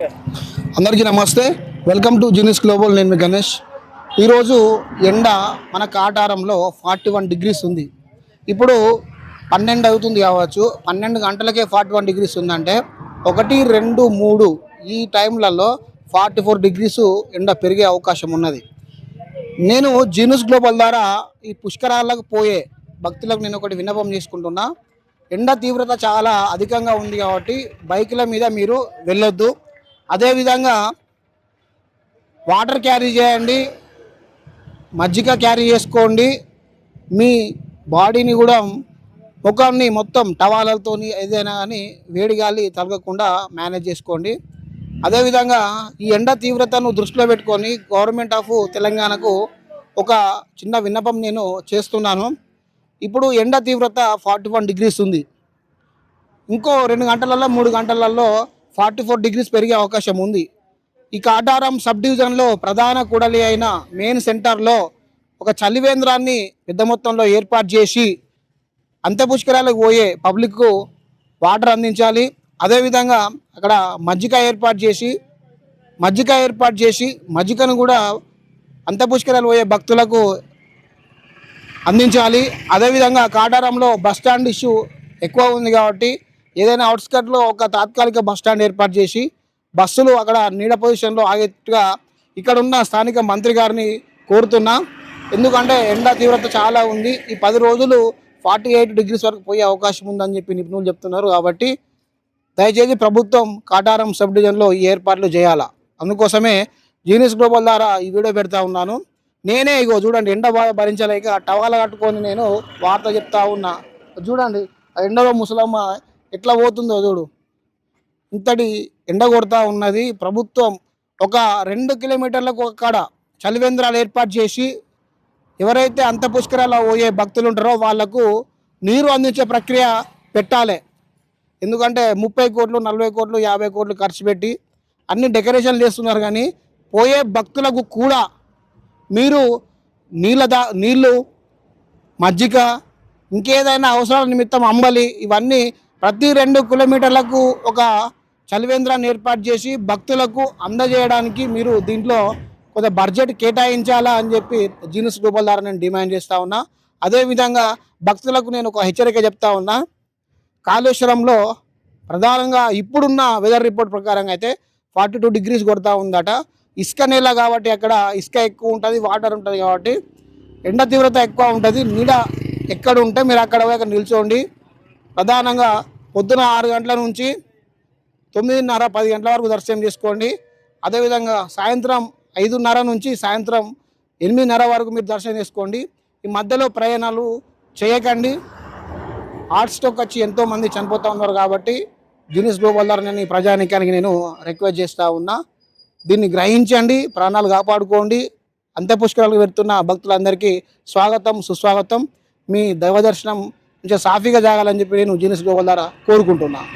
అందరికీ నమస్తే. Welcome to genius global. నేను మీ గణేష్. ఈరోజు ఎండ మన కాటారంలో 41 డిగ్రీస్ ఉంది. ఇప్పుడు 12 అవుతుంది కావచ్చు, 12 గంటలకే 41 డిగ్రీస్ ఉందంటే 1, 2, 3 ఈ టైంలలో 44 డిగ్రీస్ ఎండ పెరిగే అవకాశం ఉన్నది. నేను జీనియస్ గ్లోబల్ ద్వారా ఈ పుష్కరాలకు పోయే భక్తులకు నేను ఒకటి విన్నపం చేసుకుంటున్నా. ఎండ తీవ్రత చాలా అధికంగా ఉంది కాబట్టి బైకుల మీద మీరు వెళ్ళొద్దు. అదేవిధంగా వాటర్ క్యారీ చేయండి, మజ్జిగ క్యారీ చేసుకోండి. మీ బాడీని కూడా ముఖాన్ని మొత్తం టవాలతో ఏదైనా కానీ వేడి గాలి తగలకుండా మేనేజ్ చేసుకోండి. అదేవిధంగా ఈ ఎండ తీవ్రతను దృష్టిలో పెట్టుకొని గవర్నమెంట్ ఆఫ్ తెలంగాణకు ఒక చిన్న విన్నపం నేను చేస్తున్నాను. ఇప్పుడు ఎండ తీవ్రత 41 డిగ్రీస్ ఉంది. ఇంకో 2 గంటలలో 3 గంటలలో 44 డిగ్రీస్ పెరిగే అవకాశం ఉంది. ఈ కాటారం సబ్ డివిజన్లో ప్రధాన కూడలి అయిన మెయిన్ సెంటర్లో ఒక చలివేంద్రాన్ని పెద్ద మొత్తంలో ఏర్పాటు చేసి అంత్యపుష్కరాలకు పోయే పబ్లిక్కు వాటర్ అందించాలి. అదేవిధంగా అక్కడ మజ్జిగ ఏర్పాటు చేసి మజ్జిగను కూడా అంత్యపుష్కరాలు పోయే భక్తులకు అందించాలి. అదేవిధంగా కాటారంలో బస్టాండ్ ఇష్యూ ఎక్కువ ఉంది కాబట్టి ఏదైనా అవుట్స్కట్లో ఒక తాత్కాలిక బస్టాండ్ ఏర్పాటు చేసి బస్సులు అక్కడ నీడ పొజిషన్లో ఆగేట్టుగా ఇక్కడ ఉన్న స్థానిక మంత్రి గారిని కోరుతున్నా. ఎందుకంటే ఎండ తీవ్రత చాలా ఉంది. ఈ 10 రోజులు 48 డిగ్రీస్ వరకు పోయే అవకాశం ఉందని చెప్పి నిపుణులు చెప్తున్నారు. కాబట్టి దయచేసి ప్రభుత్వం కాటారం సబ్ డివిజన్లో ఈ ఏర్పాట్లు చేయాలా. అందుకోసమే జీనియస్ గ్లోబల్ ద్వారా ఈ వీడియో పెడతా ఉన్నాను. నేనే ఇగో చూడండి, ఎండ బాగా భరించలేక టవాల కట్టుకొని నేను వార్త చెప్తా ఉన్నా. చూడండి ఆ ఎండలో ముసలమ్మ ఎట్లా పోతుందో చూడు. ఇంతటి ఎండ కొడతా ఉన్నది. ప్రభుత్వం ఒక 2 కిలోమీటర్లకు అక్కడ చలివేంద్రాలు ఏర్పాటు చేసి ఎవరైతే అంత్యపుష్కరాలు పోయే భక్తులు ఉంటారో వాళ్లకు నీరు అందించే ప్రక్రియ పెట్టాలి. ఎందుకంటే 30 కోట్లు 40 కోట్లు 50 కోట్లు ఖర్చు పెట్టి అన్ని డెకరేషన్లు చేస్తున్నారు, కానీ పోయే భక్తులకు కూడా మీరు నీళ్ళు మజ్జిగ ఇంకేదైనా అవసరాల నిమిత్తం అంబలి ఇవన్నీ ప్రతి 2 కిలోమీటర్లకు ఒక చలివేంద్రాన్ని ఏర్పాటు చేసి భక్తులకు అందజేయడానికి మీరు దీంట్లో కొంత బడ్జెట్ కేటాయించాలా అని చెప్పి జీనియస్ గ్లోబల్ ద్వారా నేను డిమాండ్ చేస్తూ ఉన్నా. అదేవిధంగా భక్తులకు నేను ఒక హెచ్చరిక చెప్తా ఉన్నా. కాళేశ్వరంలో ప్రధానంగా ఇప్పుడున్న వెదర్ రిపోర్ట్ ప్రకారంగా అయితే 42 డిగ్రీస్ కొడతా ఉందట. ఇసుక నేల కాబట్టి అక్కడ ఇసుక ఎక్కువ ఉంటుంది, వాటర్ ఉంటుంది కాబట్టి ఎండ తీవ్రత ఎక్కువ ఉంటుంది. నీడ ఎక్కడ ఉంటే మీరు అక్కడ పోయి నిల్చోండి. ప్రధానంగా పొద్దున 6 గంటల నుంచి 9:30 10 గంటల వరకు దర్శనం చేసుకోండి. అదేవిధంగా సాయంత్రం 5:30 నుంచి సాయంత్రం 8:30 వరకు మీరు దర్శనం చేసుకోండి. ఈ మధ్యలో ప్రయాణాలు చేయకండి. హార్ట్ స్ట్రోక్ వచ్చి ఎంతోమంది చనిపోతూ ఉన్నారు. కాబట్టి జీనియస్ గ్లోబల్ ద్వారా నేను ఈ ప్రజానీకానికి నేను రిక్వెస్ట్ చేస్తూ ఉన్నా. దీన్ని గ్రహించండి, ప్రాణాలు కాపాడుకోండి. అంత్యపుష్కరాలకు వెళ్తున్న భక్తులందరికీ స్వాగతం సుస్వాగతం. మీ దైవ దర్శనం కొంచెం సాఫీగా జాగాలని చెప్పి నేను జీనియస్ గ్లోబల్ ద్వారా కోరుకుంటున్నాను.